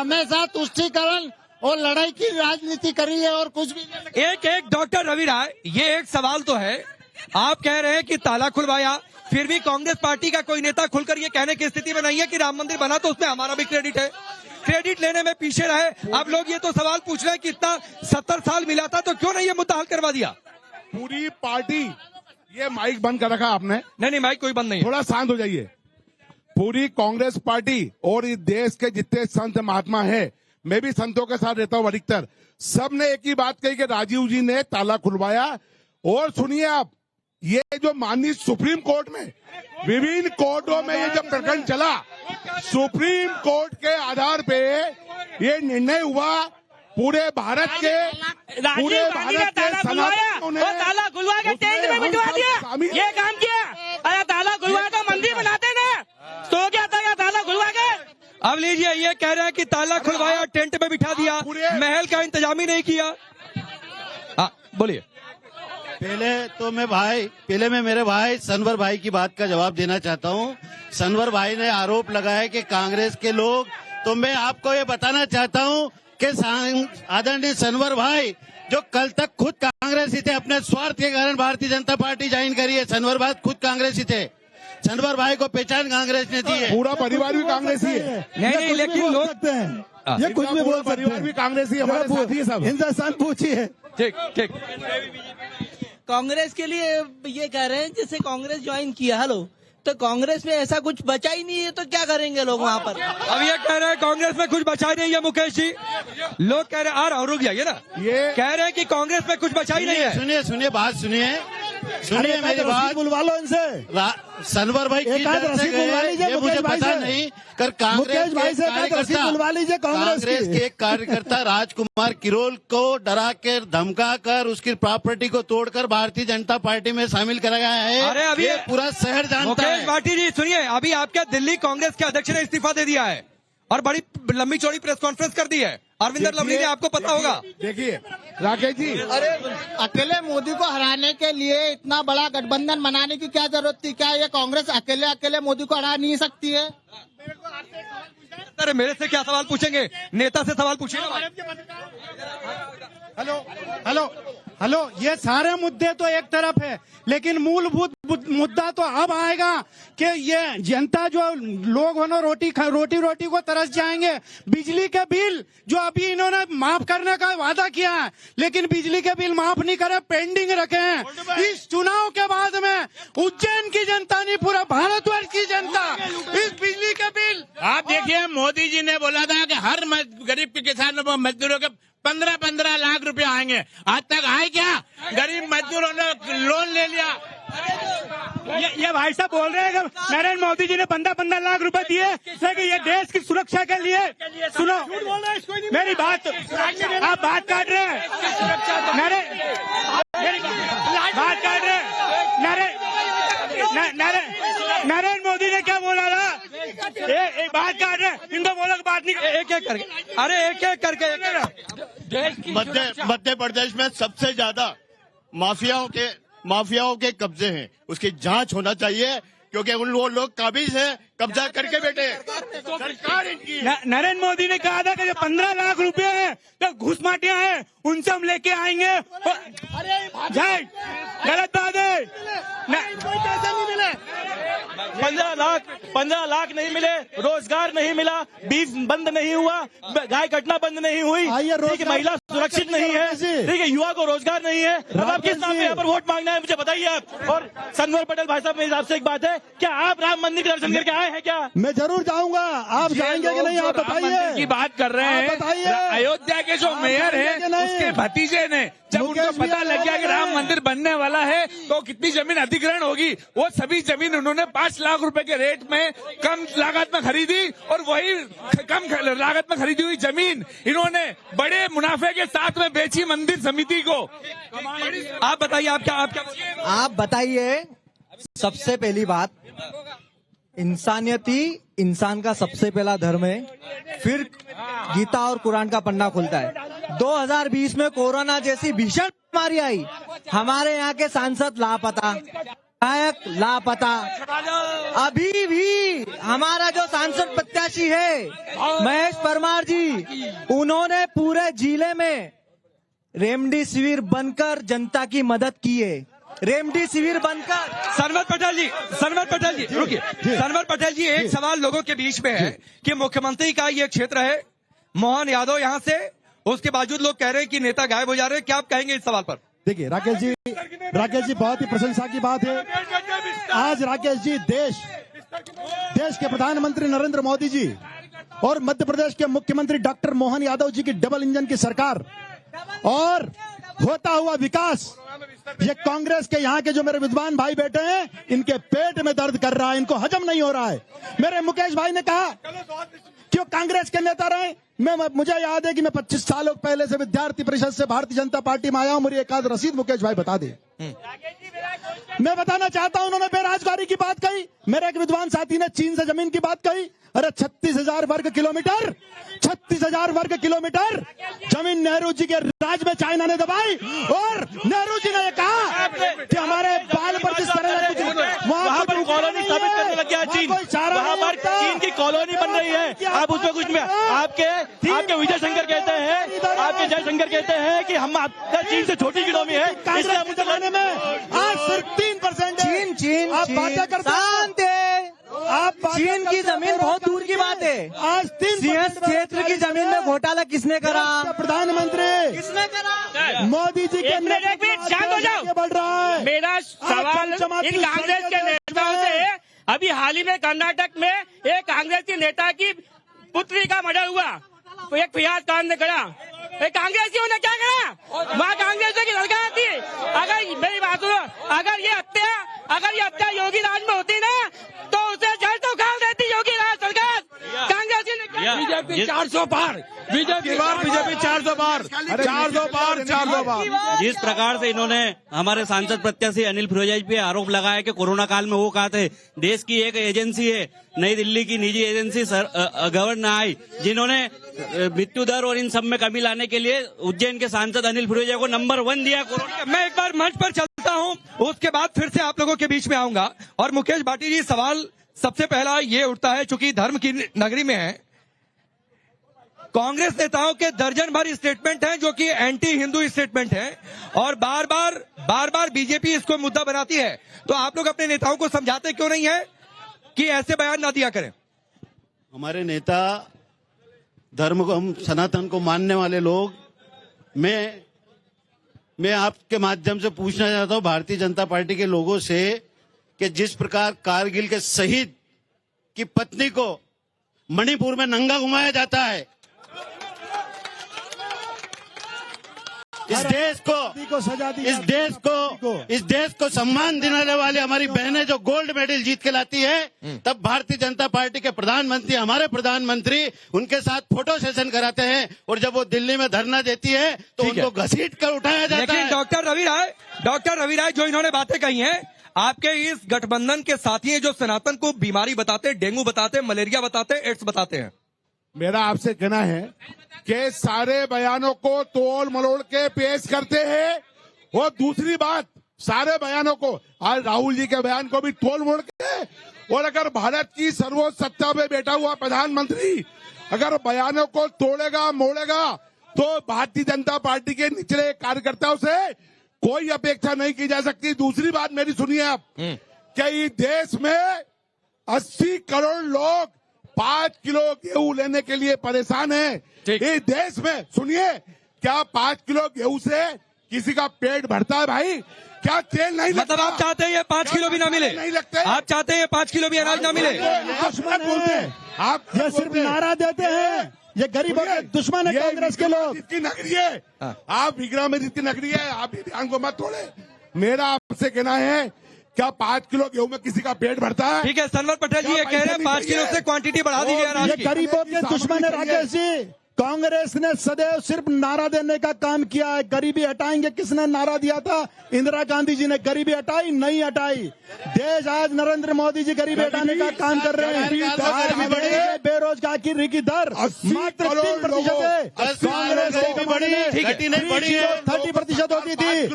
हमेशा तुष्टीकरण और लड़ाई की राजनीति करी है और कुछ भी नहीं। एक डॉक्टर रवि राय, ये एक सवाल तो है, आप कह रहे हैं कि ताला खुलवाया, फिर भी कांग्रेस पार्टी का कोई नेता खुलकर ये कहने की स्थिति में नहीं है कि राम मंदिर बना तो उसमें हमारा भी क्रेडिट है, क्रेडिट लेने में पीछे रहे। अब लोग ये तो सवाल पूछ रहे हैं कि इतना 70 साल मिला था तो क्यों नहीं ये मुद्दा हल करवा दिया। पूरी पार्टी, ये माइक बंद कर रखा आपने? नहीं माइक कोई बंद नहीं है। थोड़ा शांत हो जाइए। पूरी कांग्रेस पार्टी और इस देश के जितने संत महात्मा है, मैं भी संतों के साथ रहता हूँ अधिकतर, सब ने एक ही बात कही कि राजीव जी ने ताला खुलवाया। और सुनिए आप, ये जो माननीय सुप्रीम कोर्ट में, विभिन्न कोर्टों में ये जब प्रकरण चला, सुप्रीम कोर्ट के आधार पे ये निर्णय हुआ, पूरे भारत के सनातनियों ने ताला खुलवा के टेंट में बिठवा दिया, ये काम किया। अरे ताला खुलवा तो मंदिर बनाते ना, तो क्या था ताला खुलवा के। अब लीजिए, ये कह रहे हैं कि ताला खुलवाया, टेंट में बिठा दिया, महल का इंतजाम ही नहीं किया। बोलिए। पहले मैं मेरे भाई सनवर भाई की बात का जवाब देना चाहता हूँ। सनवर भाई ने आरोप लगाया कि कांग्रेस के लोग, तो मैं आपको ये बताना चाहता हूँ कि आदरणीय सनवर भाई जो कल तक खुद कांग्रेस ही थे, अपने स्वार्थ के कारण भारतीय जनता पार्टी ज्वाइन करी है। सनवर भाई खुद कांग्रेस ही थे, सनवर भाई को पहचान कांग्रेस ने दी है। पूरा परिवार भी कांग्रेस ही है। नहीं, लेकिन लोग सकते हैं, ये कुछ भी बोल सकते परिवार भी कांग्रेस ही, हमारे साथी है सब। हिंदुस्तान पूछिए। ठीक। कांग्रेस के लिए ये कह रहे हैं जैसे कांग्रेस ज्वाइन किया, हेलो, तो कांग्रेस में ऐसा कुछ बचा ही नहीं है, तो क्या करेंगे लोग वहाँ पर। अब ये कह रहे हैं कांग्रेस में कुछ बचा ही नहीं है मुकेश जी, लोग कह रहे हैं, और रुक जाइए ना, ये कह रहे हैं कि कांग्रेस में कुछ बचा ही नहीं है। सुनिए बात सुनिए मेरी बात, बुलवा लो इनसे। सनवर भाई की डर से गए, ये मुझे पता नहीं, कर कांग्रेस बुलवा लीजिए। कांग्रेस के एक कार्यकर्ता राजकुमार किरोल को डरा कर, धमका कर, उसकी प्रॉपर्टी को तोड़कर भारतीय जनता पार्टी में शामिल करा गया है। अरे अभी पूरा शहर जानता मुकेश है। भाटी जी सुनिए, अभी आपके दिल्ली कांग्रेस के अध्यक्ष ने इस्तीफा दे दिया है और बड़ी लंबी चौड़ी प्रेस कॉन्फ्रेंस कर दी है। अरविंदर लवली ने, आपको पता होगा। देखिए राकेश जी, अरे अकेले मोदी को हराने के लिए इतना बड़ा गठबंधन बनाने की क्या जरूरत थी? क्या ये कांग्रेस अकेले मोदी को हरा नहीं सकती है? अरे मेरे से क्या सवाल पूछेंगे, नेता से सवाल पूछिए। हेलो, ये सारे मुद्दे तो एक तरफ है, लेकिन मूलभूत मुद्दा तो अब आएगा कि ये जनता जो लोग हो ना, रोटी को तरस जाएंगे। बिजली के बिल जो अभी इन्होंने माफ करने का वादा किया है, लेकिन बिजली के बिल माफ नहीं करे, पेंडिंग रखे हैं। इस चुनाव के बाद में उज्जैन की जनता नहीं, पूरा भारतवर्ष की जनता इस बिजली के बिल। आप देखिए, मोदी जी ने बोला था कि हर गरीब के किसानों मजदूरों के 15-15 लाख रुपए आएंगे, आज तक आए क्या? गरीब मजदूरों ने लोन ले लिया। ये भाई साहब बोल रहे हैं कि नरेंद्र मोदी जी ने 15-15 लाख रुपए दिए, लेकिन ये देश की सुरक्षा के लिए। सुनो मेरी बात, आप बात काट रहे हैं, बात काट रहे हैं। नरेंद्र मोदी ने क्या बोला था? एक बात काट रहे हैं, इनको बोलो बात नहीं, एक करके, अरे एक करके। मध्य प्रदेश में सबसे ज्यादा माफियाओं के कब्जे हैं, उसकी जांच होना चाहिए, क्योंकि वो लोग काबिज हैं, कब्जा करके बैठे। सरकार इनकी। नरेंद्र मोदी ने कहा था कि जो 15 लाख रुपए हैं तो घुसमाटियां हैं, उनसे हम लेके आएंगे। गलत बात है। 15 लाख नहीं मिले, रोजगार नहीं मिला, बीफ बंद नहीं हुआ, गाय कटना बंद नहीं हुई, ठीक है, महिला सुरक्षित नहीं है, ठीक है, युवा को रोजगार नहीं है। अब आप किस नाम पे यहाँ पर वोट मांगना है, मुझे बताइए आप। और सनवर पटेल भाई साहब, मेरे हिसाब से एक बात है, क्या आप राम मंदिर के दर्शन करके आए हैं क्या? मैं जरूर जाऊंगा, आप जाएंगे कि नहीं? आप बताइए। की बात कर रहे हैं, अयोध्या के जो मेयर है उसके भतीजे ने, जब उनको पता लग गया कि राम मंदिर बनने वाला है तो कितनी जमीन अधिग्रहण होगी, वो सभी जमीन उन्होंने 5 लाख रुपए के रेट में कम लागत में खरीदी, और वही कम लागत में खरीदी हुई जमीन इन्होंने बड़े मुनाफे के साथ में बेची मंदिर समिति को। आप बताइए, आप बताइए। सबसे पहली बात, इंसानियत ही इंसान का सबसे पहला धर्म है, फिर गीता और कुरान का पन्ना खुलता है। 2020 में कोरोना जैसी भीषण बीमारी आई, हमारे यहाँ के सांसद लापता, विधायक लापता। अभी भी हमारा जो सांसद प्रत्याशी है महेश परमार जी, उन्होंने पूरे जिले में रेमडेसिविर बनकर जनता की मदद की है। रेमडेसिविर बनकर। सनवर पटेल जी रुकिए। सनवर पटेल जी, एक सवाल लोगों के बीच में है कि मुख्यमंत्री का ये क्षेत्र है, मोहन यादव यहाँ से, उसके बावजूद लोग कह रहे हैं कि नेता गायब हो जा रहे हैं। क्या आप कहेंगे इस सवाल पर? देखिए राकेश जी बहुत ही प्रशंसा की बात है। आज राकेश जी देश के प्रधानमंत्री नरेंद्र मोदी जी और मध्य प्रदेश के मुख्यमंत्री डॉक्टर मोहन यादव जी की डबल इंजन की सरकार और होता हुआ विकास, ये कांग्रेस के यहाँ के जो मेरे विद्वान भाई बैठे हैं, इनके पेट में दर्द कर रहा है, इनको हजम नहीं हो रहा है। मेरे मुकेश भाई ने कहा कि वो कांग्रेस के नेता रहे। मुझे याद है कि मैं 25 सालों पहले से विद्यार्थी परिषद से भारतीय जनता पार्टी में आया हूं। मेरी एक आध रसीद मुकेश भाई बता दे। मैं बताना चाहता हूं, उन्होंने बेरोजगारी की बात कही। मेरे एक विद्वान साथी ने चीन से जमीन की बात कही। अरे 36,000 वर्ग किलोमीटर, 36,000 वर्ग किलोमीटर जमीन नेहरू जी के राज में चाइना ने दबाई और नेहरू जी ने कहा कि हमारे बाल पर जिस तरह वहां पर कॉलोनी स्थापित करने लग गया चीन, वहां पर चीन की कॉलोनी बन रही है। आप उसमें कुछ में आपके विजय शंकर कहते हैं, आपके जयशंकर कहते हैं कि हम चीन से छोटी इकोनॉमी है, इसलिए हम चलाने में आज सिर्फ 3% चीन आप बातें करते हैं। आप चीन की जमीन बहुत दूर की बात है। आज 3 क्षेत्र की जमीन में घोटाला किसने करा? प्रधानमंत्री किसने करा? मोदी जी के शांत हो जाओ। बढ़ रहा है। मेरा सवाल इन कांग्रेस के नेताओं से है। अभी हाल ही में कर्नाटक में एक कांग्रेस के नेता की पुत्री का मर्डर हुआ, तो एक फियाज खान ने करा। कांग्रेसियों ने क्या करा? वहाँ कांग्रेसियों की सरकार थी। अगर मेरी बात सुनो, अगर ये हत्या योगी राज में होती ना, तो उसे जल तो उखाड़ देती योगी राज सरकार। कांग्रेसी ने क्या? बीजेपी 400 पार, बीजेपी 400 पार। जिस प्रकार से इन्होंने हमारे सांसद प्रत्याशी अनिल फिरोजा पे आरोप लगाया कि कोरोना काल में वो कहा थे देश की एक एजेंसी है, नई दिल्ली की निजी एजेंसी गवर्नर आई, जिन्होंने मृत्यु दर और इन सब में कमी लाने के लिए उज्जैन के सांसद अनिल फिरोजा को नंबर 1 दिया कोरोना। मैं एक बार मंच पर चलता हूं, उसके बाद फिर से आप लोगों के बीच में आऊंगा। और मुकेश भाटी जी, सवाल सबसे पहला ये उठता है, चूंकि धर्म की नगरी में है, कांग्रेस नेताओं के दर्जन भर स्टेटमेंट हैं जो कि एंटी हिंदू स्टेटमेंट हैं, और बार बार बीजेपी इसको मुद्दा बनाती है। तो आप लोग अपने नेताओं को समझाते क्यों नहीं है कि ऐसे बयान ना दिया करें? हमारे नेता धर्म को, हम सनातन को मानने वाले लोग, मैं आपके माध्यम से पूछना चाहता हूं भारतीय जनता पार्टी के लोगों से कि जिस प्रकार कारगिल के शहीद की पत्नी को मणिपुर में नंगा घुमाया जाता है, इस देश को सम्मान दिलाने वाले हमारी बहनें जो गोल्ड मेडल जीत के लाती है, तब भारतीय जनता पार्टी के प्रधानमंत्री, हमारे प्रधानमंत्री उनके साथ फोटो सेशन कराते हैं, और जब वो दिल्ली में धरना देती है तो उनको घसीट कर उठाया जाता है। डॉक्टर रवि राय जो इन्होंने बातें कही हैं, आपके इस गठबंधन के साथी हैं जो सनातन को बीमारी बताते, डेंगू बताते, मलेरिया बताते, एड्स बताते हैं। मेरा आपसे कहना है कि सारे बयानों को तोड़ मरोड़ के पेश करते हैं, और दूसरी बात, सारे बयानों को, आज राहुल जी के बयान को भी तोड़ मोड़ के, और अगर भारत की सर्वोच्च सत्ता में बैठा हुआ प्रधानमंत्री अगर बयानों को तोड़ेगा मोड़ेगा, तो भारतीय जनता पार्टी के निचले कार्यकर्ताओं से कोई अपेक्षा नहीं की जा सकती। दूसरी बात मेरी सुनिए आप, कि इस देश में 80 करोड़ लोग 5 किलो गेहूं लेने के लिए परेशान हैं। इस देश में सुनिए, क्या 5 किलो गेहूं से किसी का पेट भरता है भाई? क्या तेल नहीं लगता? मतलब आप चाहते हैं ये 5 किलो भी ना मिले? नहीं लगते। आप चाहते हैं ये 5 किलो भी अनाज ना मिले? आप ये सिर्फ नारा देते हैं, ये गरीबों के दुश्मन है कांग्रेस के लोग। जिसकी नगरी है, आप विग्रह में जिसकी नगरी है, आप भी ध्यान को मत तोड़े। मेरा आपसे कहना है, क्या 5 किलो गेहूं में किसी का पेट भरता है? ठीक है, सनवर पटेल जी ये कह रहे हैं 5 किलो से क्वांटिटी बढ़ा दी अनाज की। गरीबों के दुश्मन है राकेश जी। कांग्रेस ने सदैव सिर्फ नारा देने का काम किया है। गरीबी हटाएंगे, किसने नारा दिया था? इंदिरा गांधी जी ने। गरीबी हटाई? नहीं हटाई। देश आज नरेंद्र मोदी जी गरीबी हटाने का काम कर रहे हैं। बेरोजगारी की दर मात्र 3% है। कांग्रेस 30% होती थी।